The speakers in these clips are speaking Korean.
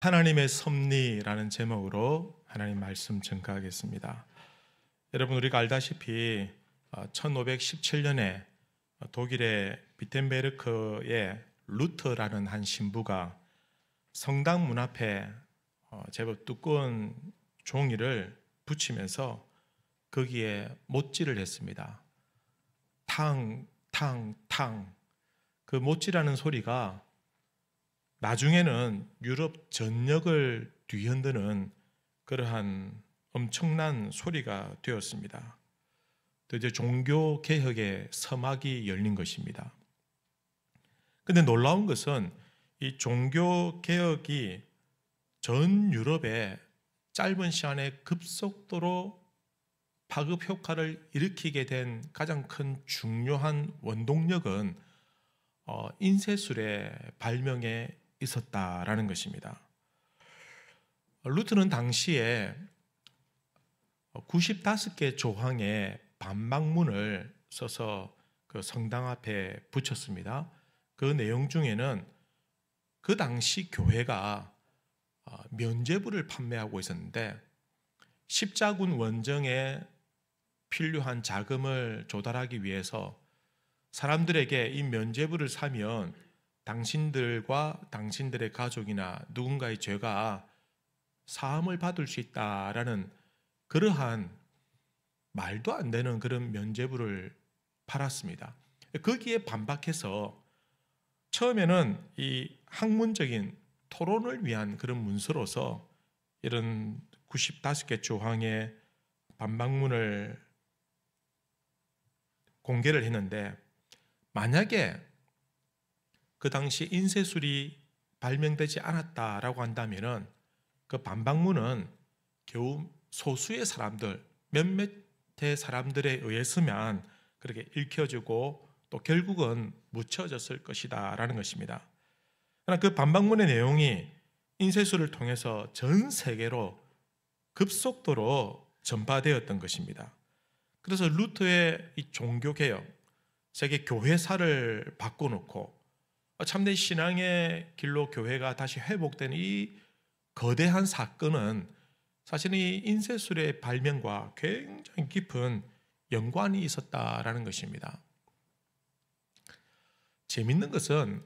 하나님의 섭리라는 제목으로 하나님 말씀 증거하겠습니다. 여러분, 우리가 알다시피 1517년에 독일의 비텐베르크의 루터라는 한 신부가 성당 문 앞에 제법 두꺼운 종이를 붙이면서 거기에 못질을 했습니다. 탕, 탕, 탕. 그 못질하는 소리가 나중에는 유럽 전역을 뒤흔드는 그러한 엄청난 소리가 되었습니다. 또 이제 종교 개혁의 서막이 열린 것입니다. 그런데 놀라운 것은 이 종교 개혁이 전 유럽에 짧은 시간에 급속도로 파급 효과를 일으키게 된 가장 큰 중요한 원동력은 인쇄술의 발명에 있었다라는 것입니다. 루트는 당시에 95개 조항의 반박문을 써서 그 성당 앞에 붙였습니다. 그 내용 중에는 그 당시 교회가 면죄부를 판매하고 있었는데 십자군 원정에 필요한 자금을 조달하기 위해서 사람들에게 이 면죄부를 사면 당신들과 당신들의 가족이나 누군가의 죄가 사함을 받을 수 있다라는 그러한 말도 안 되는 그런 면죄부를 팔았습니다. 거기에 반박해서 처음에는 이 학문적인 토론을 위한 그런 문서로서 이런 95개 조항의 반박문을 공개를 했는데, 만약에 그 당시 인쇄술이 발명되지 않았다라고 한다면은 그 반박문은 겨우 소수의 사람들, 몇몇의 사람들에 의해서만 그렇게 읽혀지고 또 결국은 묻혀졌을 것이다 라는 것입니다. 그러나 그 반박문의 내용이 인쇄술을 통해서 전 세계로 급속도로 전파되었던 것입니다. 그래서 루터의 이 종교개혁, 세계 교회사를 바꿔놓고 참된 신앙의 길로 교회가 다시 회복된 이 거대한 사건은 사실 이 인쇄술의 발명과 굉장히 깊은 연관이 있었다라는 것입니다. 재밌는 것은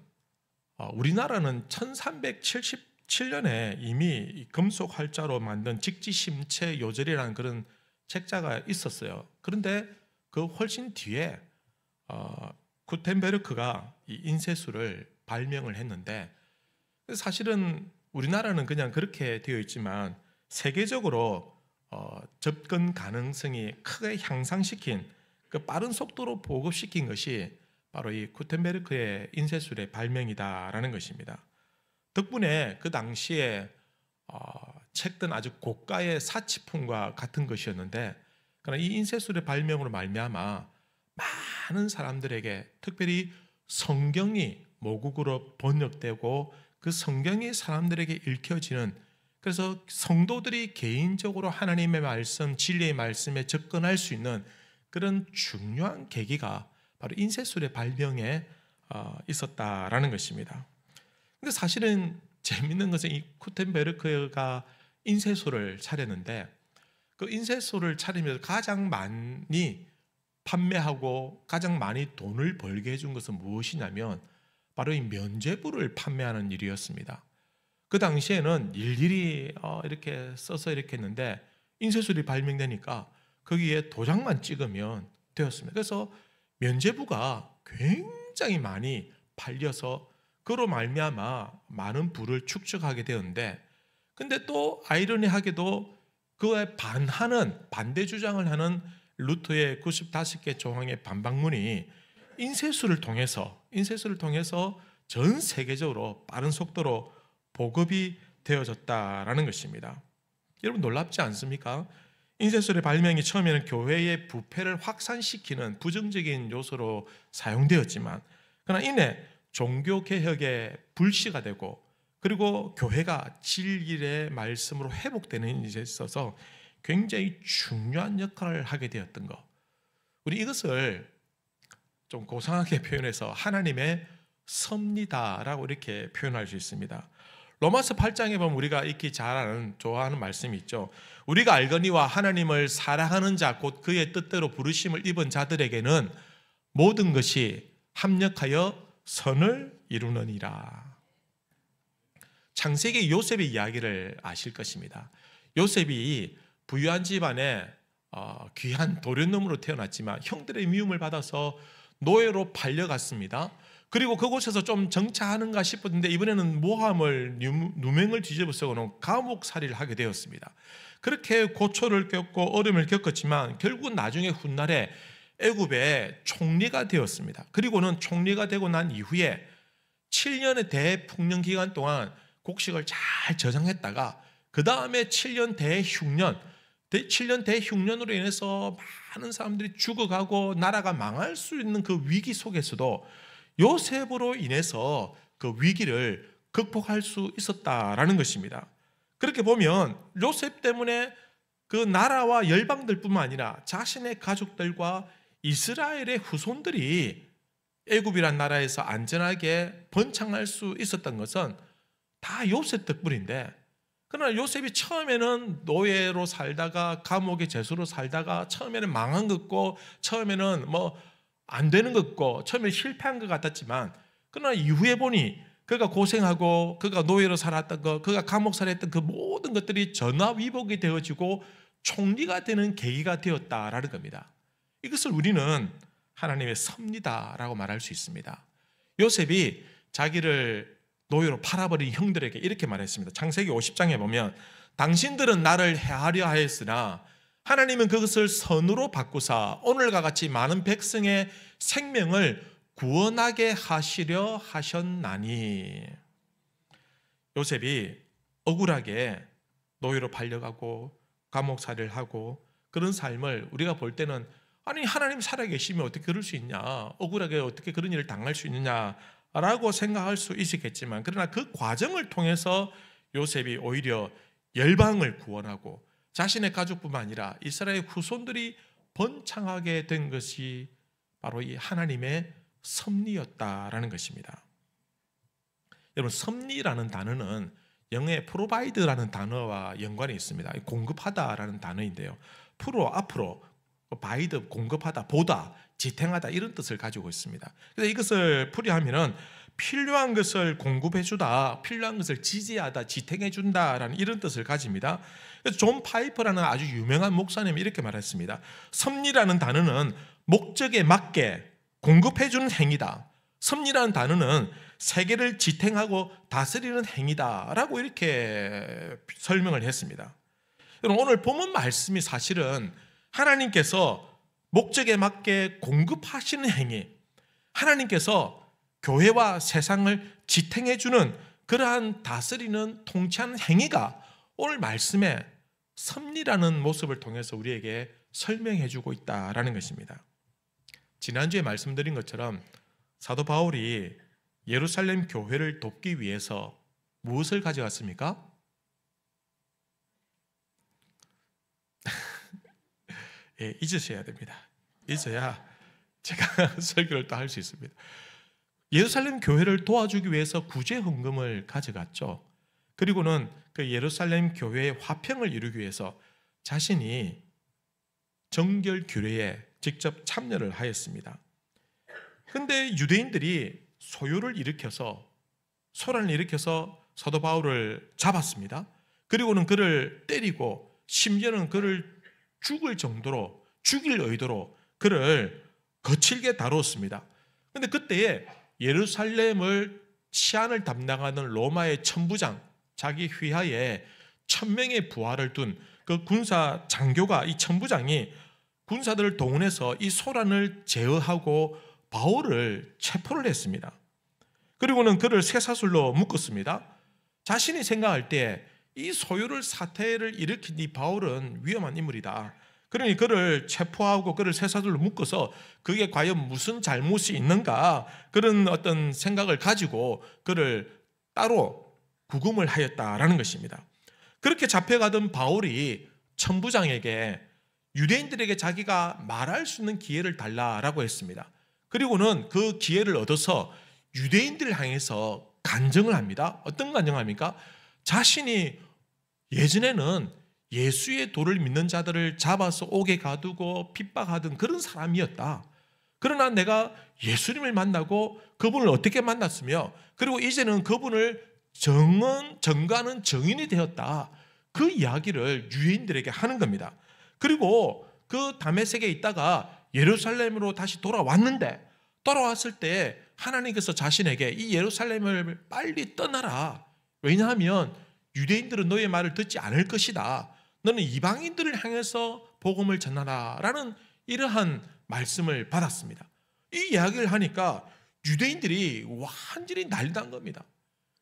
우리나라는 1377년에 이미 금속 활자로 만든 직지심체 요절이라는 그런 책자가 있었어요. 그런데 그 훨씬 뒤에 구텐베르크가 이 인쇄술을 발명을 했는데, 사실은 우리나라는 그냥 그렇게 되어 있지만 세계적으로 접근 가능성이 크게 향상시킨 그 빠른 속도로 보급시킨 것이 바로 이 구텐베르크의 인쇄술의 발명이다라는 것입니다. 덕분에 그 당시에 책든 아주 고가의 사치품과 같은 것이었는데, 그러나 이 인쇄술의 발명으로 말미암아 많은 사람들에게, 특별히 성경이 모국어로 번역되고 그 성경이 사람들에게 읽혀지는, 그래서 성도들이 개인적으로 하나님의 말씀, 진리의 말씀에 접근할 수 있는 그런 중요한 계기가 바로 인쇄술의 발명에 있었다라는 것입니다. 근데 사실은 재밌는 것은 이 구텐베르크가 인쇄소를 차렸는데, 그 인쇄소를 차리면서 가장 많이 판매하고 가장 많이 돈을 벌게 해준 것은 무엇이냐면 바로 이 면죄부를 판매하는 일이었습니다. 그 당시에는 일일이 이렇게 써서 이렇게 했는데 인쇄술이 발명되니까 거기에 도장만 찍으면 되었습니다. 그래서 면죄부가 굉장히 많이 팔려서 그로 말미암아 많은 부를 축적하게 되었는데, 근데 또 아이러니하게도 그에 반대 주장을 하는 루터의 95개 조항의 반박문이 인쇄술을 통해서 전 세계적으로 빠른 속도로 보급이 되어졌다라는 것입니다. 여러분, 놀랍지 않습니까? 인쇄술의 발명이 처음에는 교회의 부패를 확산시키는 부정적인 요소로 사용되었지만, 그러나 이내 종교개혁의 불씨가 되고, 그리고 교회가 진리의 말씀으로 회복되는 일에 있어서 굉장히 중요한 역할을 하게 되었던 것. 우리 이것을 좀 고상하게 표현해서 하나님의 섭리다라고 이렇게 표현할 수 있습니다. 로마서 8장에 보면 우리가 익히 잘 아는 좋아하는 말씀이 있죠. 우리가 알거니와 하나님을 사랑하는 자 곧 그의 뜻대로 부르심을 입은 자들에게는 모든 것이 합력하여 선을 이루느니라. 창세기 요셉의 이야기를 아실 것입니다. 요셉이 부유한 집안에 귀한 도련놈으로 태어났지만 형들의 미움을 받아서 노예로 팔려갔습니다. 그리고 그곳에서 좀 정착하는가 싶었는데 이번에는 모함을 누명을 뒤집어쓰고는 감옥살이를 하게 되었습니다. 그렇게 고초를 겪고 어려움을 겪었지만 결국은 나중에 훗날에 애굽의 총리가 되었습니다. 그리고는 총리가 되고 난 이후에 7년의 대풍년 기간 동안 곡식을 잘 저장했다가 그 다음에 7년 대흉년으로 인해서 많은 사람들이 죽어가고 나라가 망할 수 있는 그 위기 속에서도 요셉으로 인해서 그 위기를 극복할 수 있었다라는 것입니다. 그렇게 보면 요셉 때문에 그 나라와 열방들뿐만 아니라 자신의 가족들과 이스라엘의 후손들이 애굽이란 나라에서 안전하게 번창할 수 있었던 것은 다 요셉 덕분인데, 그러나 요셉이 처음에는 노예로 살다가 감옥의 죄수로 살다가 처음에는 망한 것 같고 처음에는 안 되는 것 같고 처음에 실패한 것 같았지만, 그러나 이후에 보니 그가 고생하고 그가 노예로 살았던 것, 그가 감옥 살았던 그 모든 것들이 전화위복이 되어지고 총리가 되는 계기가 되었다라는 겁니다. 이것을 우리는 하나님의 섭리다라고 말할 수 있습니다. 요셉이 자기를 노예로 팔아버린 형들에게 이렇게 말했습니다. 창세기 50장에 보면 당신들은 나를 해하려 하였으나 하나님은 그것을 선으로 바꾸사 오늘과 같이 많은 백성의 생명을 구원하게 하시려 하셨나니. 요셉이 억울하게 노예로 팔려가고 감옥살이를 하고 그런 삶을 우리가 볼 때는 아니 하나님 살아계시면 어떻게 그럴 수 있냐, 억울하게 어떻게 그런 일을 당할 수 있느냐라고 생각할 수 있었겠지만, 그러나 그 과정을 통해서 요셉이 오히려 열방을 구원하고 자신의 가족뿐만 아니라 이스라엘 후손들이 번창하게 된 것이 바로 이 하나님의 섭리였다라는 것입니다. 여러분, 섭리라는 단어는 영어의 provide라는 단어와 연관이 있습니다. 공급하다라는 단어인데요, 앞으로 바이드, 공급하다, 보다, 지탱하다 이런 뜻을 가지고 있습니다. 그래서 이것을 풀이하면은 필요한 것을 공급해주다, 필요한 것을 지지하다, 지탱해준다라는 이런 뜻을 가집니다. 그래서 존 파이퍼라는 아주 유명한 목사님이 이렇게 말했습니다. 섭리라는 단어는 목적에 맞게 공급해주는 행위다. 섭리라는 단어는 세계를 지탱하고 다스리는 행위다라고 이렇게 설명을 했습니다. 여러분, 오늘 본문 말씀이 사실은 하나님께서 목적에 맞게 공급하시는 행위, 하나님께서 교회와 세상을 지탱해주는 그러한 다스리는 통치하는 행위가 오늘 말씀에 섭리라는 모습을 통해서 우리에게 설명해주고 있다라는 것입니다. 지난주에 말씀드린 것처럼 사도 바울이 예루살렘 교회를 돕기 위해서 무엇을 가져갔습니까? 예, 잊으셔야 됩니다. 잊어야 제가 설교를 또 할 수 있습니다. 예루살렘 교회를 도와주기 위해서 구제 헌금을 가져갔죠. 그리고는 그 예루살렘 교회의 화평을 이루기 위해서 자신이 정결 규례에 직접 참여를 하였습니다. 그런데 유대인들이 소요를 일으켜서, 소란을 일으켜서 사도 바울을 잡았습니다. 그리고는 그를 때리고 심지어는 그를 죽일 의도로 그를 거칠게 다루었습니다. 그런데 그때에 예루살렘을 치안을 담당하는 로마의 천부장, 자기 휘하에 1000명의 부하를 둔 그 군사 장교가, 이 천부장이 군사들을 동원해서 이 소란을 제어하고 바울을 체포를 했습니다. 그리고는 그를 쇠사슬로 묶었습니다. 자신이 생각할 때 이 소요를 사태를 일으킨 이 바울은 위험한 인물이다. 그러니 그를 체포하고 그를 쇠사슬로 묶어서 그게 과연 무슨 잘못이 있는가, 그런 어떤 생각을 가지고 그를 따로 구금을 하였다라는 것입니다. 그렇게 잡혀가던 바울이 천부장에게 유대인들에게 자기가 말할 수 있는 기회를 달라라고 했습니다. 그리고는 그 기회를 얻어서 유대인들을 향해서 간증을 합니다. 어떤 간증을 합니까? 자신이 예전에는 예수의 도를 믿는 자들을 잡아서 옥에 가두고 핍박하던 그런 사람이었다. 그러나 내가 예수님을 만나고 그분을 어떻게 만났으며 그리고 이제는 그분을 전가하는 정인이 되었다. 그 이야기를 유대인들에게 하는 겁니다. 그리고 그 다메섹에 있다가 예루살렘으로 다시 돌아왔는데 돌아왔을 때 하나님께서 자신에게 이 예루살렘을 빨리 떠나라. 왜냐하면 유대인들은 너의 말을 듣지 않을 것이다. 너는 이방인들을 향해서 복음을 전하라 라는 이러한 말씀을 받았습니다. 이 이야기를 하니까 유대인들이 완전히 난리난 겁니다.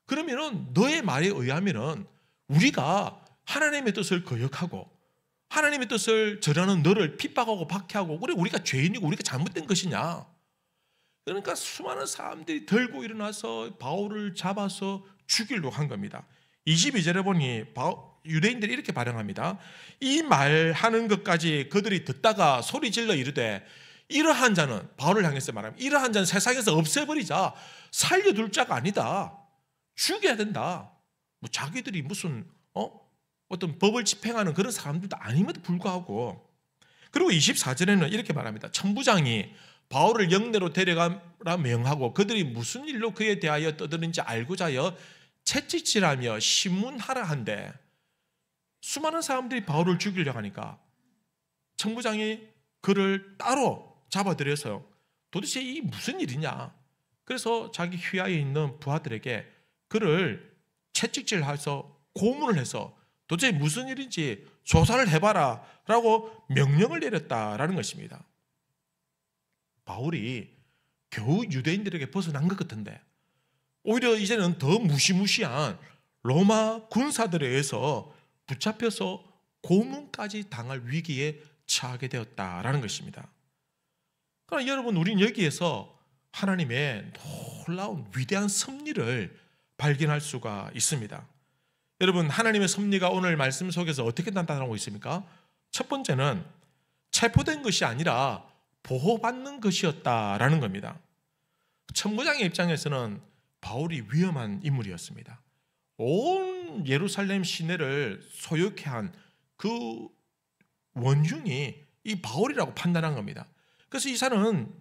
그러면은 너의 말에 의하면은 우리가 하나님의 뜻을 거역하고 하나님의 뜻을 절하는 너를 핍박하고 박해하고 그래 우리가 죄인이고 우리가 잘못된 것이냐. 그러니까 수많은 사람들이 들고 일어나서 바울을 잡아서 죽이려고 한 겁니다. 22절에 보니 유대인들이 이렇게 발언합니다. 이 말하는 것까지 그들이 듣다가 소리 질러 이르되 이러한 자는 바울을 향해서 말합니다. 이러한 자는 세상에서 없애버리자. 살려둘 자가 아니다. 죽여야 된다. 뭐 자기들이 무슨 어떤 법을 집행하는 그런 사람들도 아님에도 불구하고 그리고 24절에는 이렇게 말합니다. 천부장이 바울을 영내로 데려가라 명하고 그들이 무슨 일로 그에 대하여 떠드는지 알고자 하여 채찍질하며 신문하라 한데 수많은 사람들이 바울을 죽이려고 하니까 천부장이 그를 따로 잡아들여서 도대체 이 무슨 일이냐. 그래서 자기 휘하에 있는 부하들에게 그를 채찍질해서 고문을 해서 도대체 무슨 일인지 조사를 해봐라 라고 명령을 내렸다라는 것입니다. 바울이 겨우 유대인들에게 벗어난 것 같은데 오히려 이제는 더 무시무시한 로마 군사들에 의해서 붙잡혀서 고문까지 당할 위기에 처하게 되었다라는 것입니다. 그러나 여러분 우리는 여기에서 하나님의 놀라운 위대한 섭리를 발견할 수가 있습니다. 여러분 하나님의 섭리가 오늘 말씀 속에서 어떻게 나타나고 있습니까? 첫 번째는 체포된 것이 아니라 보호받는 것이었다라는 겁니다. 천부장의 입장에서는 바울이 위험한 인물이었습니다. 온 예루살렘 시내를 소유케 한 그 원흉이 이 바울이라고 판단한 겁니다. 그래서 이 사람은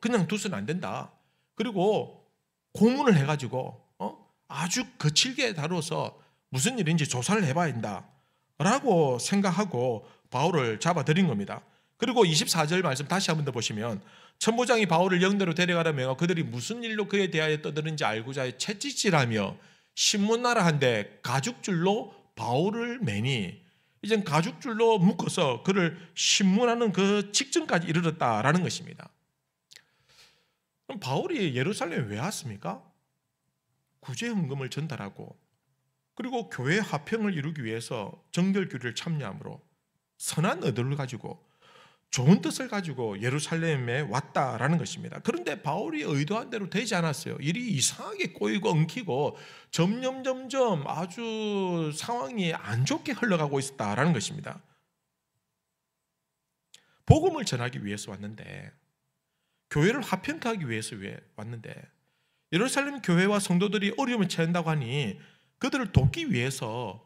그냥 두서는 안 된다. 그리고 고문을 해가지고 아주 거칠게 다뤄서 무슨 일인지 조사를 해봐야 된다 라고 생각하고 바울을 잡아들인 겁니다. 그리고 24절 말씀 다시 한번 더 보시면 천부장이 바울을 영내로 데려가라 명하고 그들이 무슨 일로 그에 대하여 떠드는지 알고자 채찍질하며 신문하라 한데 가죽줄로 바울을 매니 이젠 가죽줄로 묶어서 그를 신문하는 그 직전까지 이르렀다라는 것입니다. 그럼 바울이 예루살렘에 왜 왔습니까? 구제헌금을 전달하고 그리고 교회 화평을 이루기 위해서 정결교리를 참여함으로 선한 의도를 가지고 좋은 뜻을 가지고 예루살렘에 왔다라는 것입니다. 그런데 바울이 의도한 대로 되지 않았어요. 일이 이상하게 꼬이고 엉키고 점점 아주 상황이 안 좋게 흘러가고 있었다라는 것입니다. 복음을 전하기 위해서 왔는데 교회를 화평케 하기 위해서 왔는데 예루살렘 교회와 성도들이 어려움을 처한다고 하니 그들을 돕기 위해서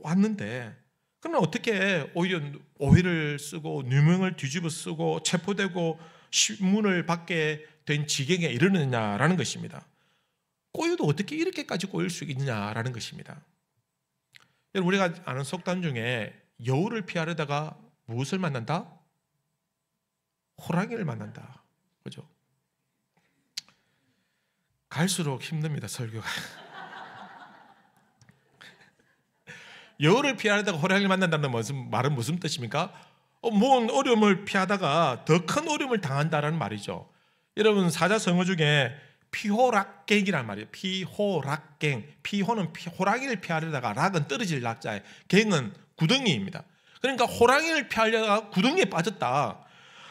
왔는데 그러나 어떻게 오히려 오해를 쓰고 누명을 뒤집어 쓰고 체포되고 신문을 받게 된 지경에 이르느냐라는 것입니다. 꼬여도 어떻게 이렇게까지 꼬일 수 있냐라는 것입니다. 우리가 아는 속담 중에 여우를 피하려다가 무엇을 만난다? 호랑이를 만난다. 그죠? 갈수록 힘듭니다, 설교가. 여우를 피하려다가 호랑이를 만난다는 말은 무슨 뜻입니까? 뭔 어려움을 피하다가 더 큰 어려움을 당한다라는 말이죠. 여러분 사자성어 중에 피호락갱이란 말이에요. 피호락갱. 피호는 호랑이를 피하려다가 락은 떨어질 락자에 갱은 구덩이입니다. 그러니까 호랑이를 피하려다가 구덩이에 빠졌다.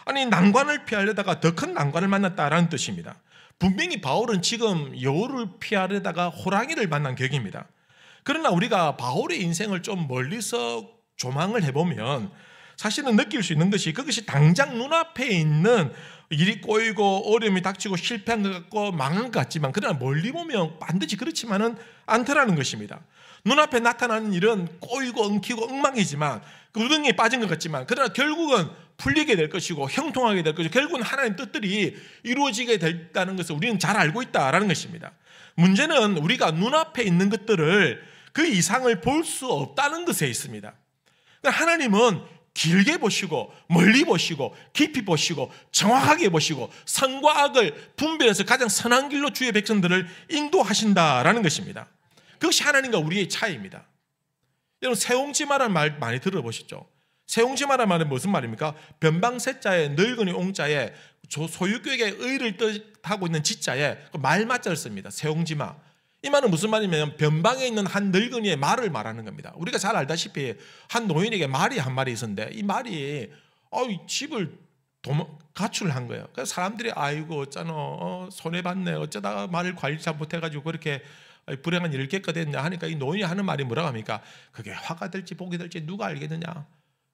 아니 난관을 피하려다가 더 큰 난관을 만났다라는 뜻입니다. 분명히 바울은 지금 여우를 피하려다가 호랑이를 만난 격입니다. 그러나 우리가 바울의 인생을 좀 멀리서 조망을 해보면 사실은 느낄 수 있는 것이 그것이 당장 눈앞에 있는 일이 꼬이고 어려움이 닥치고 실패한 것 같고 망한 것 같지만 그러나 멀리 보면 반드시 그렇지만은 않더라는 것입니다. 눈앞에 나타나는 일은 꼬이고 엉키고 엉망이지만 그 우등에 빠진 것 같지만 그러나 결국은 풀리게 될 것이고 형통하게 될 것이고 결국은 하나님의 뜻들이 이루어지게 된다는 것을 우리는 잘 알고 있다라는 것입니다. 문제는 우리가 눈앞에 있는 것들을 그 이상을 볼 수 없다는 것에 있습니다. 그러니까 하나님은 길게 보시고 멀리 보시고 깊이 보시고 정확하게 보시고 선과 악을 분별해서 가장 선한 길로 주의 백성들을 인도하신다라는 것입니다. 그것이 하나님과 우리의 차이입니다. 여러분 세옹지마라는 말 많이 들어보셨죠? 세옹지마라는 말은 무슨 말입니까? 변방세자에 늙은이 옹자에 소유격의 의를 뜻하고 있는 지자에 말맞자를 씁니다. 세옹지마. 이 말은 무슨 말이냐면 변방에 있는 한 늙은이의 말을 말하는 겁니다. 우리가 잘 알다시피 한 노인에게 말이 한 마리 있었는데 이 말이 집을 가출한 거예요. 그래서 사람들이 아이고 어쩌나 손해봤네 어쩌다가 말을 관리 잘못해가지고 그렇게 불행한 일을 겪게 됐냐 하니까 이 노인이 하는 말이 뭐라고 합니까? 그게 화가 될지 복이 될지 누가 알겠느냐.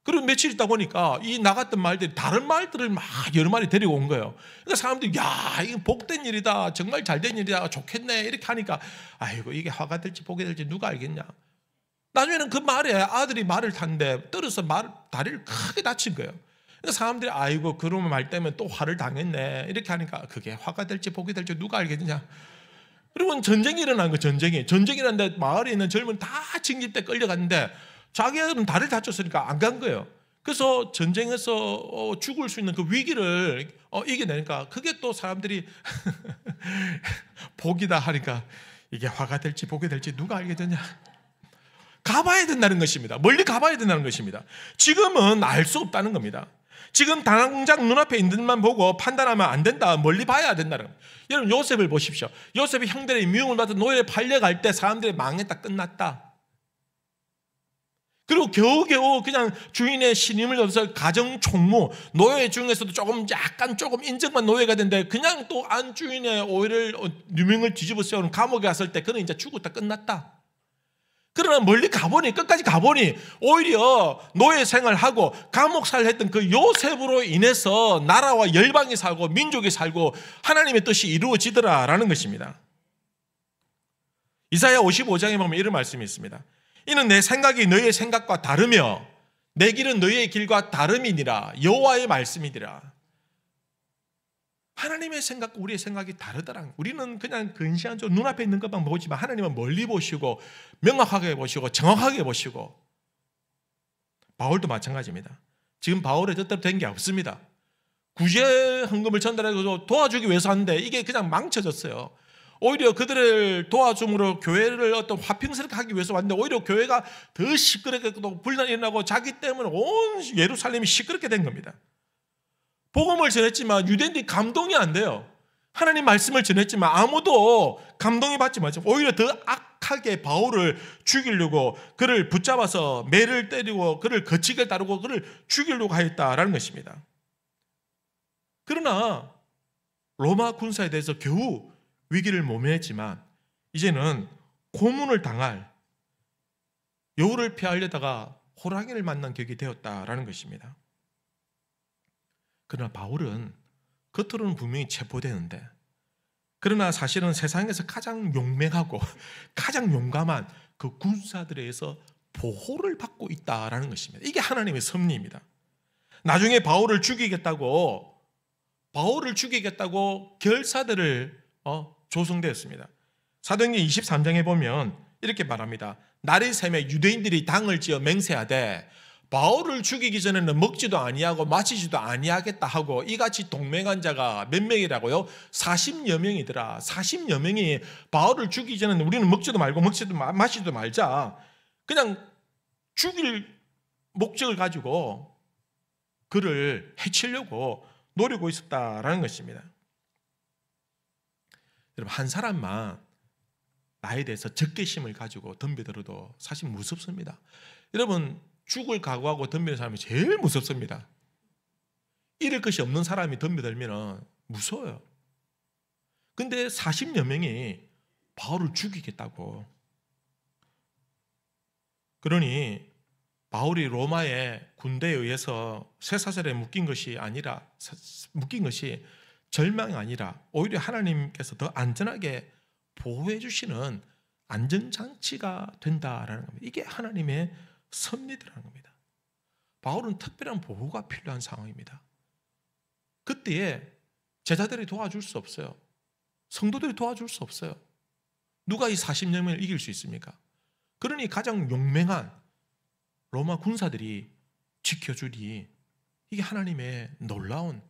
그리고 며칠 있다 보니까 이 나갔던 말들이 다른 말들을 막 여러 마리 데리고 온 거예요. 그러니까 사람들이 야 이거 복된 일이다 정말 잘된 일이다 좋겠네 이렇게 하니까 아이고 이게 화가 될지 복이 될지 누가 알겠냐. 나중에는 그 말에 아들이 말을 탔는데 떨어서 다리를 크게 다친 거예요. 그러니까 사람들이 아이고 그런 말 때문에 또 화를 당했네 이렇게 하니까 그게 화가 될지 복이 될지 누가 알겠느냐. 그리고 전쟁이 일어난 거예요. 전쟁이 일어났는데 마을에 있는 젊은 다 징집대 끌려갔는데 자기들은 다리를 다쳤으니까 안 간 거예요. 그래서 전쟁에서 죽을 수 있는 그 위기를 이겨내니까 그게 또 사람들이 복이다 하니까 이게 화가 될지 복이 될지 누가 알겠느냐. 가봐야 된다는 것입니다. 멀리 가봐야 된다는 것입니다. 지금은 알 수 없다는 겁니다. 지금 당장 눈앞에 있는 것만 보고 판단하면 안 된다. 멀리 봐야 된다는 겁니다. 여러분 요셉을 보십시오. 요셉이 형들의 미움을 받아 노예에 팔려갈 때 사람들이 망했다 끝났다. 그리고 겨우겨우 그냥 주인의 신임을 얻어서 가정 총무 노예 중에서도 약간 조금 인정만 노예가 된데 그냥 또 안 주인의 오해를 누명을 뒤집어 세우는 감옥에 갔을 때 그는 이제 죽었다 끝났다. 그러나 멀리 가보니 끝까지 가보니 오히려 노예 생활하고 감옥 생활을 했던 그 요셉으로 인해서 나라와 열방이 살고 민족이 살고 하나님의 뜻이 이루어지더라라는 것입니다. 이사야 55장에 보면 이런 말씀이 있습니다. 이는 내 생각이 너희의 생각과 다르며 내 길은 너희의 길과 다름이니라. 여호와의 말씀이니라. 하나님의 생각과 우리의 생각이 다르더라. 우리는 그냥 근시안적으로 눈앞에 있는 것만 보지만 하나님은 멀리 보시고 명확하게 보시고 정확하게 보시고. 바울도 마찬가지입니다. 지금 바울의 뜻대로 된 게 없습니다. 구제 헌금을 전달해서 도와주기 위해서 하는데 이게 그냥 망쳐졌어요. 오히려 그들을 도와줌으로 교회를 어떤 화평스럽게 하기 위해서 왔는데 오히려 교회가 더 시끄럽게 또 분란이 일어나고 자기 때문에 온 예루살렘이 시끄럽게 된 겁니다. 복음을 전했지만 유대인들이 감동이 안 돼요. 하나님 말씀을 전했지만 아무도 감동이 받지 못해요. 오히려 더 악하게 바울을 죽이려고 그를 붙잡아서 매를 때리고 그를 거칠게 다루고 그를 죽이려고 하였다라는 것입니다. 그러나 로마 군사에 대해서 겨우 위기를 모면했지만 이제는 고문을 당할 여우를 피하려다가 호랑이를 만난 격이 되었다라는 것입니다. 그러나 바울은 겉으로는 분명히 체포되는데 그러나 사실은 세상에서 가장 용맹하고 가장 용감한 그 군사들에 의해서 보호를 받고 있다라는 것입니다. 이게 하나님의 섭리입니다. 나중에 바울을 죽이겠다고 결사들을 조성되었습니다. 사도행전 23장에 보면 이렇게 말합니다. 날이 새매 유대인들이 당을 지어 맹세하되 바울을 죽이기 전에는 먹지도 아니하고 마시지도 아니하겠다 하고 이같이 동맹한 자가 몇 명이라고요? 40여 명이더라. 40여 명이 바울을 죽이기 전에는 우리는 먹지도 말고 마시지도 말자. 그냥 죽일 목적을 가지고 그를 해치려고 노리고 있었다라는 것입니다. 여러분 한 사람만 나에 대해서 적개심을 가지고 덤벼들어도 사실 무섭습니다. 여러분 죽을 각오하고 덤비는 사람이 제일 무섭습니다. 잃을 것이 없는 사람이 덤벼들면 무서워요. 근데 40여 명이 바울을 죽이겠다고. 그러니 바울이 로마의 군대에 의해서 쇠사슬에 묶인 것이 절망이 아니라 오히려 하나님께서 더 안전하게 보호해 주시는 안전장치가 된다라는 겁니다. 이게 하나님의 섭리라는 겁니다. 바울은 특별한 보호가 필요한 상황입니다. 그때에 제자들이 도와줄 수 없어요. 성도들이 도와줄 수 없어요. 누가 이 40명을 이길 수 있습니까? 그러니 가장 용맹한 로마 군사들이 지켜주니 이게 하나님의 놀라운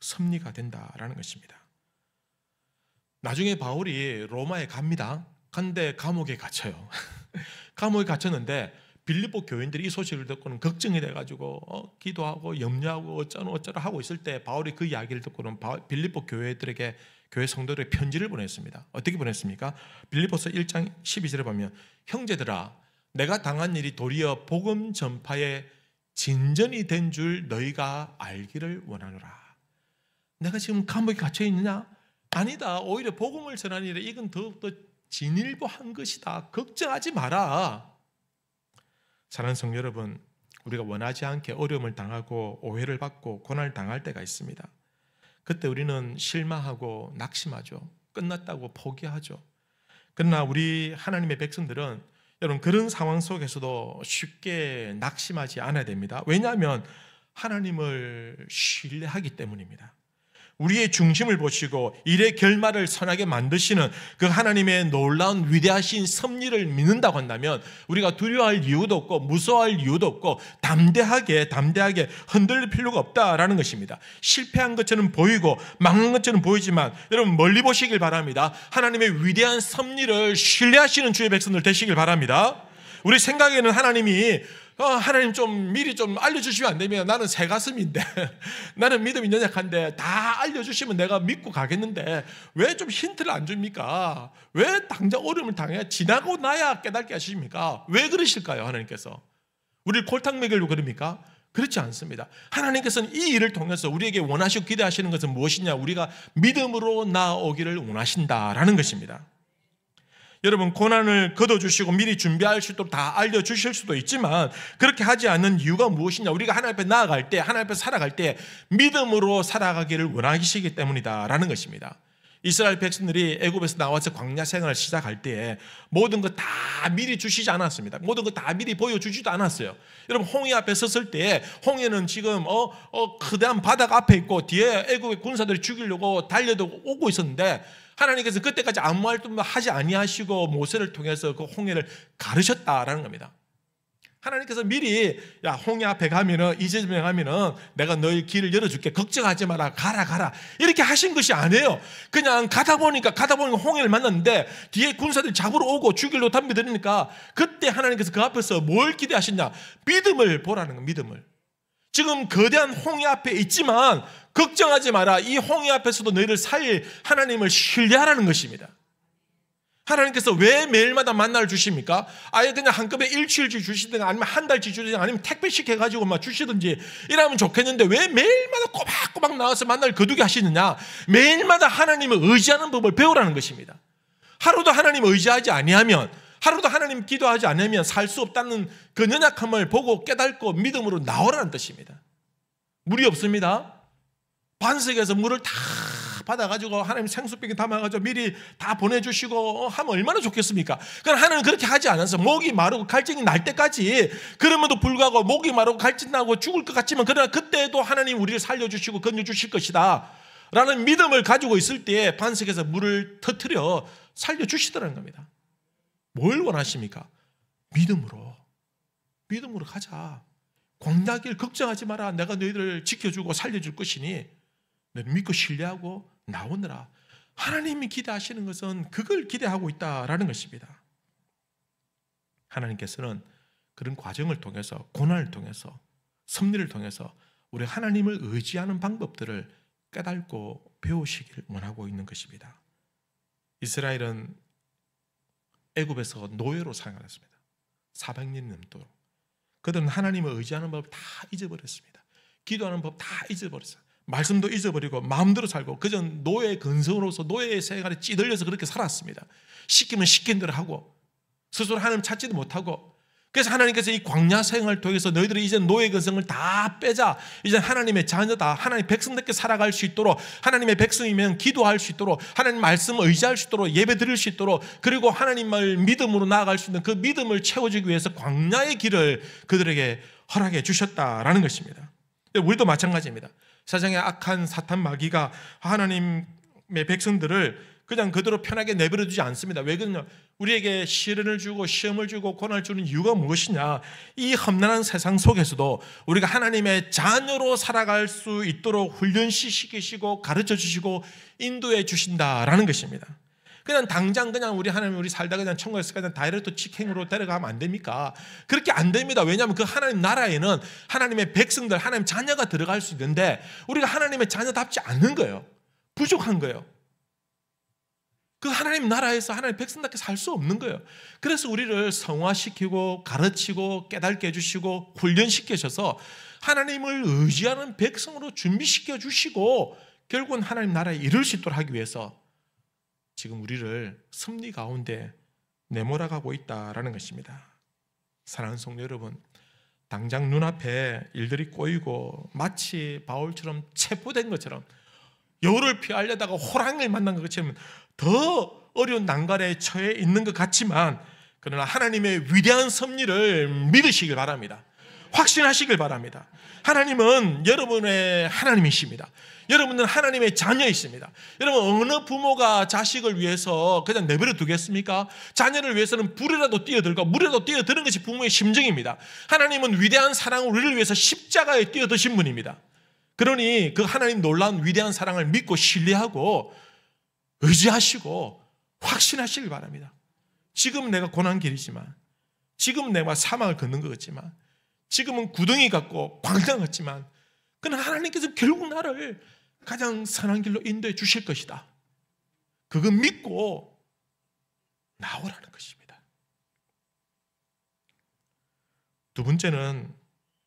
섭리가 된다라는 것입니다. 나중에 바울이 로마에 갑니다. 근데 감옥에 갇혀요. 감옥에 갇혔는데 빌립보 교인들이 이 소식을 듣고는 걱정이 돼가지고 기도하고 염려하고 어쩌라 하고 있을 때 바울이 그 이야기를 듣고는 빌립보 교회들에게 교회 성도들에게 편지를 보냈습니다. 어떻게 보냈습니까? 빌립보서 1장 12절에 보면 형제들아 내가 당한 일이 도리어 복음 전파의 진전이 된 줄 너희가 알기를 원하노라. 내가 지금 감옥에 갇혀 있느냐? 아니다. 오히려 복음을 전하는 일에 이건 더욱더 진일보한 것이다. 걱정하지 마라. 사랑하는 성도 여러분, 우리가 원하지 않게 어려움을 당하고 오해를 받고 고난을 당할 때가 있습니다. 그때 우리는 실망하고 낙심하죠. 끝났다고 포기하죠. 그러나 우리 하나님의 백성들은 여러분 그런 상황 속에서도 쉽게 낙심하지 않아야 됩니다. 왜냐하면 하나님을 신뢰하기 때문입니다. 우리의 중심을 보시고 일의 결말을 선하게 만드시는 그 하나님의 놀라운 위대하신 섭리를 믿는다고 한다면 우리가 두려워할 이유도 없고 무서워할 이유도 없고 담대하게 흔들릴 필요가 없다라는 것입니다. 실패한 것처럼 보이고 망한 것처럼 보이지만 여러분 멀리 보시길 바랍니다. 하나님의 위대한 섭리를 신뢰하시는 주의 백성들 되시길 바랍니다. 우리 생각에는 하나님 좀 미리 좀 알려주시면 안 되면 나는 새 가슴인데 나는 믿음이 연약한데 다 알려주시면 내가 믿고 가겠는데 왜 좀 힌트를 안 줍니까? 왜 당장 어려움을 당해 지나고 나야 깨닫게 하십니까? 왜 그러실까요? 하나님께서 우리를 골탕 먹이려고 그럽니까? 그렇지 않습니다. 하나님께서는 이 일을 통해서 우리에게 원하시고 기대하시는 것은 무엇이냐? 우리가 믿음으로 나아오기를 원하신다라는 것입니다. 여러분 고난을 거둬주시고 미리 준비할 수 있도록 다 알려주실 수도 있지만 그렇게 하지 않는 이유가 무엇이냐? 우리가 하나님 앞에 나아갈 때 하나님 앞에 살아갈 때 믿음으로 살아가기를 원하시기 때문이다라는 것입니다. 이스라엘 백성들이 애굽에서 나와서 광야 생활을 시작할 때에 모든 것 다 미리 주시지 않았습니다. 모든 것 다 미리 보여주지도 않았어요. 여러분 홍해 앞에 섰을 때 홍해는 지금 거대한 바다가 앞에 있고 뒤에 애굽의 군사들이 죽이려고 달려도 오고 있었는데 하나님께서 그때까지 아무 말도 하지 아니하시고 모세를 통해서 그 홍해를 가르셨다라는 겁니다. 하나님께서 미리 홍해 앞에 가면은 이 지점에 가면은 내가 너희 길을 열어줄게 걱정하지 마라 가라 이렇게 하신 것이 아니에요. 그냥 가다 보니까 홍해를 만났는데 뒤에 군사들이 잡으러 오고 죽이려고 덤벼드니까 그때 하나님께서 그 앞에서 뭘 기대하셨냐? 믿음을 보라는 거예요. 믿음을. 지금 거대한 홍해 앞에 있지만 걱정하지 마라. 이 홍해 앞에서도 너희를 살릴 하나님을 신뢰하라는 것입니다. 하나님께서 왜 매일마다 만나를 주십니까? 아예 그냥 한꺼번에 일주일치 주시든가 아니면 한 달치 주시든가 아니면 택배식 해가지고 막 주시든지 이러면 좋겠는데 왜 매일마다 꼬박꼬박 나와서 만나를 거두게 하시느냐? 매일마다 하나님을 의지하는 법을 배우라는 것입니다. 하루도 하나님을 의지하지 아니하면 하루도 하나님 기도하지 않으면 살 수 없다는 그 연약함을 보고 깨닫고 믿음으로 나오라는 뜻입니다. 물이 없습니다. 반석에서 물을 다 받아가지고 하나님 생수병에 담아가지고 미리 다 보내주시고 하면 얼마나 좋겠습니까? 그러나 하나님은 그렇게 하지 않아서 목이 마르고 갈증이 날 때까지 그럼에도 불구하고 목이 마르고 갈증 나고 죽을 것 같지만 그러나 그때도 하나님 우리를 살려주시고 건져주실 것이다 라는 믿음을 가지고 있을 때 반석에서 물을 터뜨려 살려주시더라는 겁니다. 뭘 원하십니까? 믿음으로 가자. 광야길 걱정하지 마라. 내가 너희들을 지켜주고 살려줄 것이니 너희를 믿고 신뢰하고 나오느라. 하나님이 기대하시는 것은 그걸 기대하고 있다라는 것입니다. 하나님께서는 그런 과정을 통해서 고난을 통해서 섭리를 통해서 우리 하나님을 의지하는 방법들을 깨닫고 배우시기를 원하고 있는 것입니다. 이스라엘은 애굽에서 노예로 생활했습니다. 400년 넘도록. 그들은 하나님을 의지하는 법을 다 잊어버렸습니다. 기도하는 법 다 잊어버렸어요. 말씀도 잊어버리고 마음대로 살고 그전 노예 근성으로서 노예의 생활에 찌들려서 그렇게 살았습니다. 시키면 시킨 대로 하고 스스로 하나님 찾지도 못하고 그래서 하나님께서 이 광야 생활을 통해서 너희들이 이제 노예 근성을 다 빼자. 이제 하나님의 자녀다. 하나님 백성답게 살아갈 수 있도록, 하나님의 백성이면 기도할 수 있도록, 하나님 말씀을 의지할 수 있도록, 예배 드릴 수 있도록, 그리고 하나님을 믿음으로 나아갈 수 있는 그 믿음을 채워주기 위해서 광야의 길을 그들에게 허락해 주셨다라는 것입니다. 우리도 마찬가지입니다. 세상의 악한 사탄 마귀가 하나님의 백성들을 그냥 그대로 편하게 내버려 두지 않습니다. 왜 그러냐? 우리에게 시련을 주고 시험을 주고 고난을 주는 이유가 무엇이냐? 이 험난한 세상 속에서도 우리가 하나님의 자녀로 살아갈 수 있도록 훈련시키시고 가르쳐 주시고 인도해 주신다라는 것입니다. 그냥 당장 그냥 우리 하나님 우리 살다 그냥 천국에서 그냥 다이렉트 직행으로 데려가면 안 됩니까? 그렇게 안 됩니다. 왜냐하면 그 하나님 나라에는 하나님의 백성들, 하나님 자녀가 들어갈 수 있는데 우리가 하나님의 자녀답지 않는 거예요. 부족한 거예요. 그 하나님 나라에서 하나님 백성답게 살 수 없는 거예요. 그래서 우리를 성화시키고 가르치고 깨닫게 해주시고 훈련시키셔서 하나님을 의지하는 백성으로 준비시켜 주시고 결국은 하나님 나라에 이룰 수 있도록 하기 위해서 지금 우리를 섭리 가운데 내몰아가고 있다라는 것입니다. 사랑하는 성도 여러분, 당장 눈앞에 일들이 꼬이고 마치 바울처럼 체포된 것처럼 여우를 피하려다가 호랑이를 만난 것처럼 더 어려운 난간에 처해 있는 것 같지만 그러나 하나님의 위대한 섭리를 믿으시길 바랍니다. 확신하시길 바랍니다. 하나님은 여러분의 하나님이십니다. 여러분은 하나님의 자녀이십니다. 여러분 어느 부모가 자식을 위해서 그냥 내버려 두겠습니까? 자녀를 위해서는 불에라도 뛰어들고 물에도 뛰어드는 것이 부모의 심정입니다. 하나님은 위대한 사랑을 우리를 위해서 십자가에 뛰어드신 분입니다. 그러니 그 하나님 놀라운 위대한 사랑을 믿고 신뢰하고 의지하시고 확신하시길 바랍니다. 지금 내가 고난길이지만, 지금 내가 사망을 걷는 것 같지만, 지금은 구덩이 같고 광장 같지만 그러나 하나님께서 결국 나를 가장 선한 길로 인도해 주실 것이다. 그거 믿고 나오라는 것입니다. 두 번째는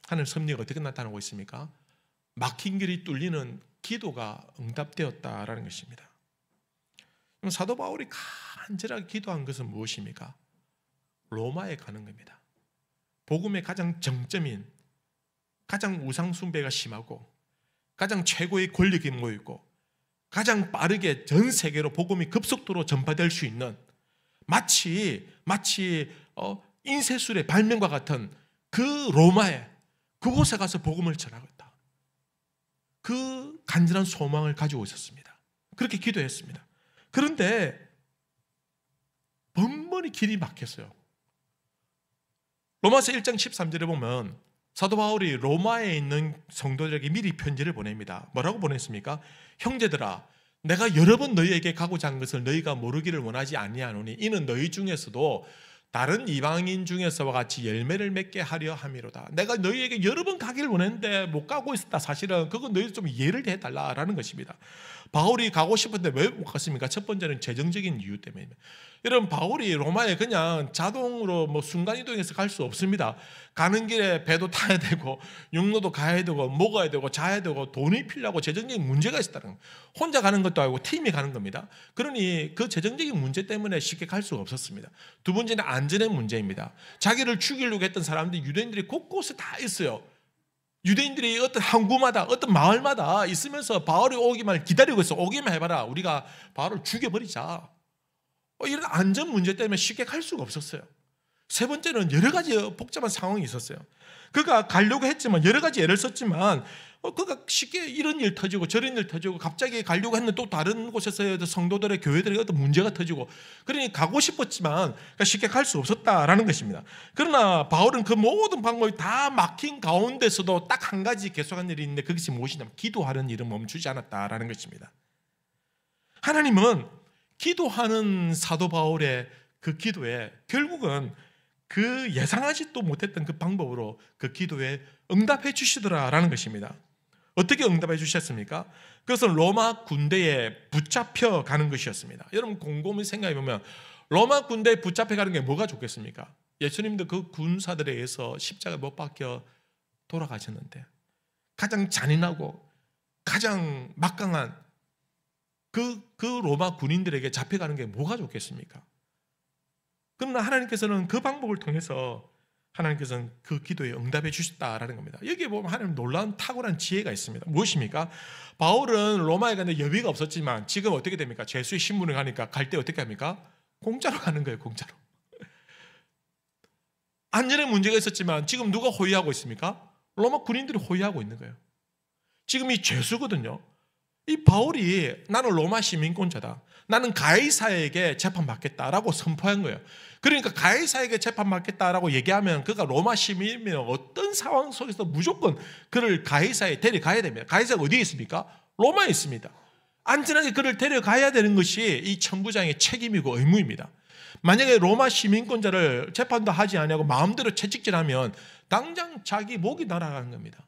하나님 섭리가 어떻게 나타나고 있습니까? 막힌 길이 뚫리는 기도가 응답되었다라는 것입니다. 사도 바울이 간절하게 기도한 것은 무엇입니까? 로마에 가는 겁니다. 복음의 가장 정점인, 가장 우상 숭배가 심하고 가장 최고의 권력이 모이고 가장 빠르게 전 세계로 복음이 급속도로 전파될 수 있는 마치 인쇄술의 발명과 같은 그 로마에, 그곳에 가서 복음을 전하겠다. 그 간절한 소망을 가지고 있었습니다. 그렇게 기도했습니다. 그런데 번번이 길이 막혔어요. 로마서 1장 13절에 보면 사도 바울이 로마에 있는 성도들에게 미리 편지를 보냅니다. 뭐라고 보냈습니까? 형제들아, 내가 여러 번 너희에게 가고자 한 것을 너희가 모르기를 원하지 아니하노니 이는 너희 중에서도 다른 이방인 중에서와 같이 열매를 맺게 하려 함이로다. 내가 너희에게 여러 번 가기를 원했는데 못 가고 있었다. 사실은 그건 너희 좀 이해를 해달라라는 것입니다. 바울이 가고 싶은데 왜 못 갔습니까? 첫 번째는 재정적인 이유 때문입니다. 여러분, 바울이 로마에 그냥 자동으로 순간이동해서 갈 수 없습니다. 가는 길에 배도 타야 되고 육로도 가야 되고 먹어야 되고 자야 되고 돈이 필요하고 재정적인 문제가 있었다는 거예요. 혼자 가는 것도 아니고 팀이 가는 겁니다. 그러니 그 재정적인 문제 때문에 쉽게 갈 수가 없었습니다. 두 번째는 안전의 문제입니다. 자기를 죽이려고 했던 사람들이 유대인들이 곳곳에 다 있어요. 유대인들이 어떤 항구마다 어떤 마을마다 있으면서 바울이 오기만 기다리고 있어. 오기만 해봐라. 우리가 바울을 죽여버리자. 이런 안전 문제 때문에 쉽게 갈 수가 없었어요. 세 번째는 여러 가지 복잡한 상황이 있었어요. 그가 가려고 했지만 여러 가지 애를 썼지만 그가 쉽게 이런 일 터지고 저런 일 터지고 갑자기 가려고 했는데 또 다른 곳에서 성도들의 교회들의 어떤 문제가 터지고 그러니 가고 싶었지만 쉽게 갈 수 없었다라는 것입니다. 그러나 바울은 그 모든 방법이 다 막힌 가운데서도 딱 한 가지 계속한 일이 있는데 그것이 무엇이냐면 기도하는 일은 멈추지 않았다라는 것입니다. 하나님은 기도하는 사도 바울의 그 기도에 결국은 그 예상하지도 못했던 그 방법으로 그 기도에 응답해 주시더라라는 것입니다. 어떻게 응답해 주셨습니까? 그것은 로마 군대에 붙잡혀 가는 것이었습니다. 여러분 곰곰이 생각해 보면 로마 군대에 붙잡혀 가는 게 뭐가 좋겠습니까? 예수님도 그 군사들에 의해서 십자가에 못 박혀 돌아가셨는데 가장 잔인하고 가장 막강한 그 로마 군인들에게 잡혀가는 게 뭐가 좋겠습니까? 그러나 하나님께서는 그 방법을 통해서 하나님께서는 그 기도에 응답해 주셨다라는 겁니다. 여기에 보면 하나님 놀라운 탁월한 지혜가 있습니다. 무엇입니까? 바울은 로마에 가는데 여비가 없었지만 지금 어떻게 됩니까? 죄수의 신분을 가니까 갈 때 어떻게 합니까? 공짜로 가는 거예요. 공짜로. 안전에 문제가 있었지만 지금 누가 호위하고 있습니까? 로마 군인들이 호위하고 있는 거예요. 지금 이 죄수거든요. 이 바울이 나는 로마 시민권자다, 나는 가이사에게 재판받겠다라고 선포한 거예요. 그러니까 가이사에게 재판받겠다라고 얘기하면 그가 로마 시민이면 어떤 상황 속에서 무조건 그를 가이사에 데려가야 됩니다. 가이사가 어디에 있습니까? 로마에 있습니다. 안전하게 그를 데려가야 되는 것이 이 천부장의 책임이고 의무입니다. 만약에 로마 시민권자를 재판도 하지 않냐고 마음대로 채찍질하면 당장 자기 목이 날아가는 겁니다.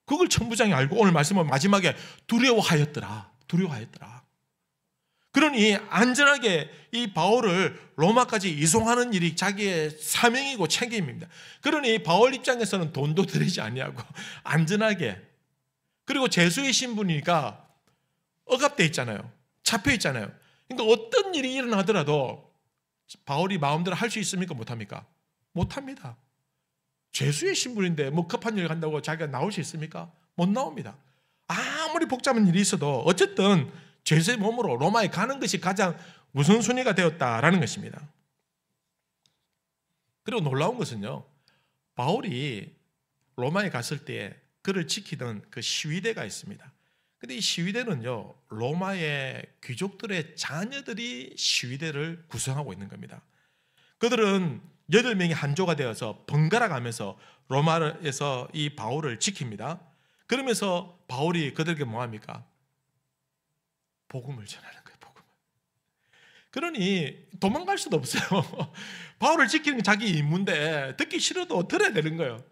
그걸 천부장이 알고 오늘 말씀은 마지막에 두려워하였더라. 그러니 안전하게 이 바울을 로마까지 이송하는 일이 자기의 사명이고 책임입니다. 그러니 바울 입장에서는 돈도 들이지 아니하고 안전하게, 그리고 죄수의 신분이니까 억압돼 있잖아요. 잡혀 있잖아요. 그러니까 어떤 일이 일어나더라도 바울이 마음대로 할 수 있습니까? 못합니까? 못합니다. 죄수의 신분인데 뭐 급한 일 간다고 자기가 나올 수 있습니까? 못 나옵니다. 아무리 복잡한 일이 있어도 어쨌든 죄수의 몸으로 로마에 가는 것이 가장 우선순위가 되었다라는 것입니다. 그리고 놀라운 것은요, 바울이 로마에 갔을 때 그를 지키던 그 시위대가 있습니다. 근데 이 시위대는요, 로마의 귀족들의 자녀들이 시위대를 구성하고 있는 겁니다. 그들은 8명이 한조가 되어서 번갈아 가면서 로마에서 이 바울을 지킵니다. 그러면서 바울이 그들에게 뭐합니까? 복음을 전하는 거예요. 복음을. 그러니 도망갈 수도 없어요. 바울을 지키는 게 자기 임무인데 듣기 싫어도 들어야 되는 거예요.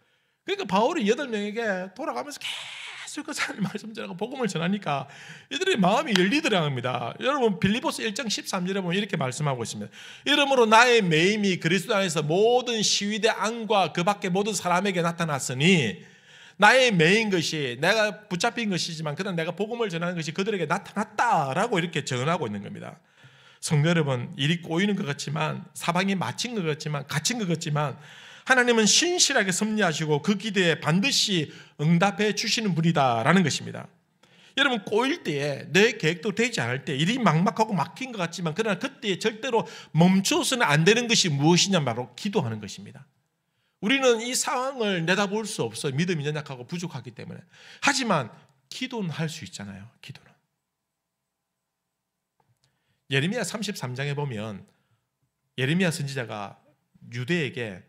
그러니까 바울이 8명에게 돌아가면서 계속 그 하나님 말씀 전하고 복음을 전하니까 이들의 마음이 열리더라 합니다. 여러분 빌립보서 1장 13절에 보면 이렇게 말씀하고 있습니다. 이러므로 나의 매임이 그리스도 안에서 모든 시위대 안과 그 밖에 모든 사람에게 나타났으니, 나의 매인 것이 내가 붙잡힌 것이지만 그러나 내가 복음을 전하는 것이 그들에게 나타났다라고 이렇게 전하고 있는 겁니다. 성도 여러분, 일이 꼬이는 것 같지만, 사방이 막힌 것 같지만, 갇힌 것 같지만 하나님은 신실하게 섭리하시고 그 기도에 반드시 응답해 주시는 분이다라는 것입니다. 여러분, 꼬일 때에 내 계획도 되지 않을 때, 일이 막막하고 막힌 것 같지만 그러나 그때 절대로 멈춰서는 안 되는 것이 무엇이냐, 바로 기도하는 것입니다. 우리는 이 상황을 내다볼 수 없어요. 믿음이 연약하고 부족하기 때문에. 하지만 기도는 할 수 있잖아요. 기도는. 예레미야 33장에 보면 예레미야 선지자가 유대에게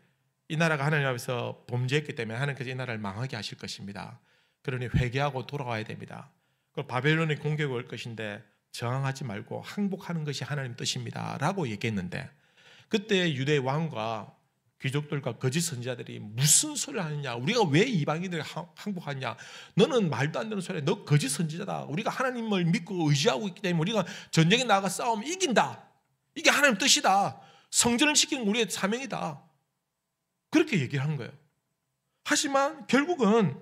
이 나라가 하나님 앞에서 범죄했기 때문에 하나님께서 이 나라를 망하게 하실 것입니다. 그러니 회개하고 돌아와야 됩니다. 그리고 바벨론의 공격이 올 것인데 저항하지 말고 항복하는 것이 하나님 뜻입니다 라고 얘기했는데, 그때 유대 왕과 귀족들과 거짓 선지자들이 무슨 소리를 하느냐, 우리가 왜 이방인들을 항복하냐, 너는 말도 안 되는 소리야, 너 거짓 선지자다, 우리가 하나님을 믿고 의지하고 있기 때문에 우리가 전쟁에 나가 싸우면 이긴다, 이게 하나님 뜻이다, 성전을 지키는 우리의 사명이다, 그렇게 얘기를 한 거예요. 하지만 결국은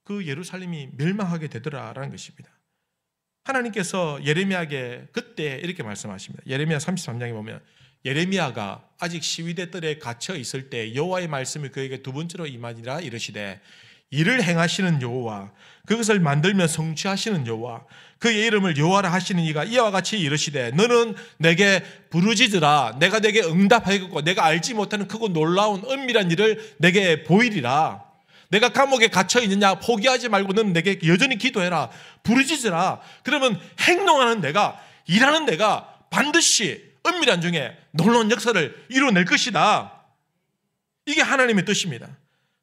그 예루살렘이 멸망하게 되더라라는 것입니다. 하나님께서 예레미야에게 그때 이렇게 말씀하십니다. 예레미야 33장에 보면 예레미야가 아직 시위대 뜰에 갇혀 있을 때 여호와의 말씀이 그에게 두 번째로 임하니라 이르시되, 이를 행하시는 여호와, 그것을 만들며 성취하시는 여호와, 그의 이름을 여호와라 하시는 이가 이와 같이 이르시되, 너는 내게 부르짖으라, 내가 내게 응답하겠고 내가 알지 못하는 크고 놀라운 은밀한 일을 내게 보이리라. 내가 감옥에 갇혀 있느냐, 포기하지 말고 너는 내게 여전히 기도해라, 부르짖으라. 그러면 행동하는 내가, 일하는 내가 반드시 은밀한 중에 놀라운 역사를 이루어낼 것이다. 이게 하나님의 뜻입니다.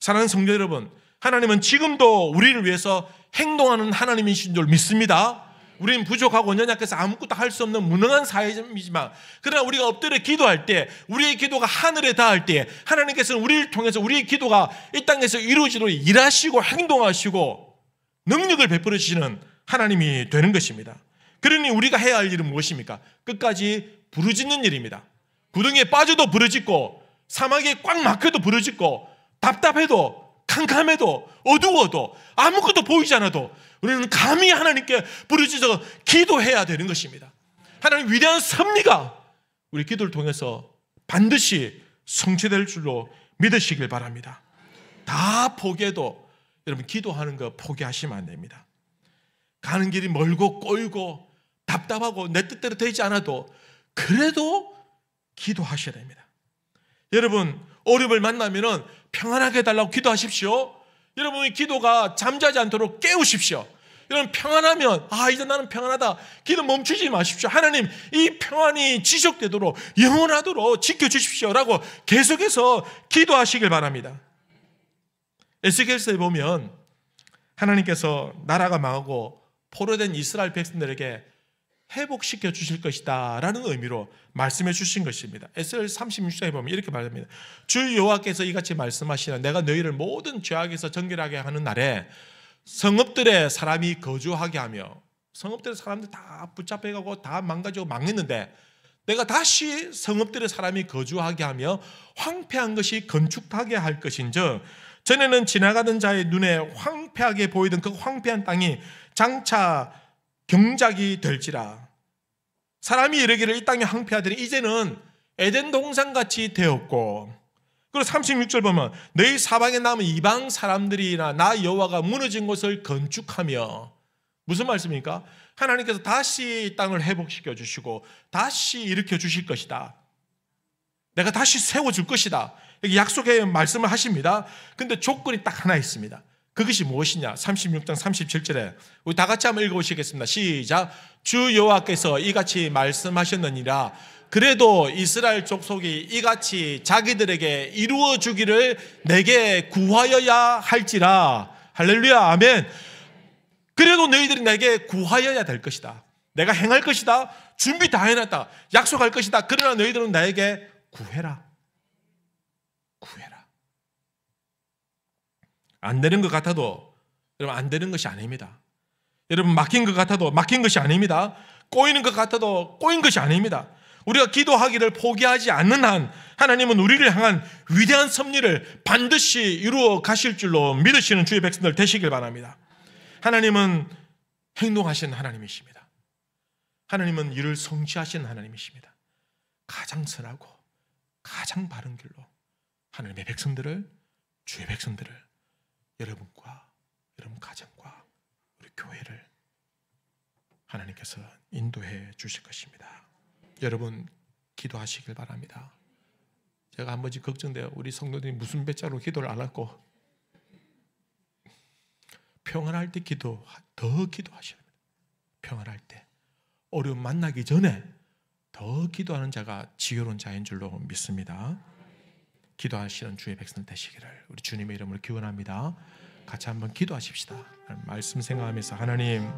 사랑하는 성도 여러분, 하나님은 지금도 우리를 위해서 행동하는 하나님이신 줄 믿습니다. 우리는 부족하고 연약해서 아무것도 할 수 없는 무능한 사회이지만, 그러나 우리가 엎드려 기도할 때, 우리의 기도가 하늘에 닿을 때 하나님께서는 우리를 통해서 우리의 기도가 이 땅에서 이루어지도록 일하시고 행동하시고 능력을 베풀어 주시는 하나님이 되는 것입니다. 그러니 우리가 해야 할 일은 무엇입니까? 끝까지 부르짖는 일입니다. 구덩이에 빠져도 부르짖고, 사막에 꽉 막혀도 부르짖고, 답답해도 캄캄해도 어두워도 아무것도 보이지 않아도 우리는 감히 하나님께 부르짖어 기도해야 되는 것입니다. 하나님 위대한 섭리가 우리 기도를 통해서 반드시 성취될 줄로 믿으시길 바랍니다. 다 포기해도 여러분 기도하는 거 포기하시면 안 됩니다. 가는 길이 멀고 꼬이고 답답하고 내 뜻대로 되지 않아도 그래도 기도하셔야 됩니다. 여러분 어려움을 만나면 평안하게 해달라고 기도하십시오. 여러분의 기도가 잠자지 않도록 깨우십시오. 여러분 평안하면 이제 나는 평안하다. 기도 멈추지 마십시오. 하나님 이 평안이 지속되도록 영원하도록 지켜주십시오 라고 계속해서 기도하시길 바랍니다. 에스겔서에 보면 하나님께서 나라가 망하고 포로된 이스라엘 백성들에게 회복시켜 주실 것이다 라는 의미로 말씀해 주신 것입니다. 에스겔 36장에 보면 이렇게 말합니다. 주 여호와께서 이같이 말씀하시나 내가 너희를 모든 죄악에서 정결하게 하는 날에 성읍들에 사람이 거주하게 하며, 성읍들의 사람들 다 붙잡혀가고 다 망가지고 망했는데 내가 다시 성읍들의 사람이 거주하게 하며 황폐한 것이 건축하게 할 것인즉 전에는 지나가던 자의 눈에 황폐하게 보이던 그 황폐한 땅이 장차 경작이 될지라. 사람이 이르기를 이 땅이 황폐하더니 이제는 에덴 동산같이 되었고, 그리고 36절 보면 너희 사방에 남은 이방 사람들이나 나 여호와가 무너진 곳을 건축하며, 무슨 말씀입니까? 하나님께서 다시 이 땅을 회복시켜 주시고 다시 일으켜 주실 것이다. 내가 다시 세워줄 것이다. 여기 약속의 말씀을 하십니다. 근데 조건이 딱 하나 있습니다. 그것이 무엇이냐? 36장 37절에 우리 다 같이 한번 읽어보시겠습니다. 시작. 주 여호와께서 이같이 말씀하셨느니라. 그래도 이스라엘 족속이 이같이 자기들에게 이루어 주기를 내게 구하여야 할지라. 할렐루야, 아멘. 그래도 너희들이 내게 구하여야 될 것이다. 내가 행할 것이다. 준비 다 해놨다. 약속할 것이다. 그러나 너희들은 나에게 구해라. 구해라. 안 되는 것 같아도 여러분 안 되는 것이 아닙니다. 여러분 막힌 것 같아도 막힌 것이 아닙니다. 꼬이는 것 같아도 꼬인 것이 아닙니다. 우리가 기도하기를 포기하지 않는 한 하나님은 우리를 향한 위대한 섭리를 반드시 이루어 가실 줄로 믿으시는 주의 백성들 되시길 바랍니다. 하나님은 행동하시는 하나님이십니다. 하나님은 일을 성취하시는 하나님이십니다. 가장 선하고 가장 바른 길로 하나님의 백성들을, 주의 백성들을, 여러분과 여러분 가정과 우리 교회를 하나님께서 인도해 주실 것입니다. 여러분 기도하시길 바랍니다. 제가 한 번씩 걱정돼요. 우리 성도들이 무슨 배짜로 기도를 안 하고, 평안할 때 더 기도하셔야 됩니다. 평안할 때 어려움 만나기 전에 더 기도하는 자가 지혜로운 자인 줄로 믿습니다. 기도하시는 주의 백성 되시기를 우리 주님의 이름으로 기원합니다. 같이 한번 기도하십시다. 말씀 생각하면서 하나님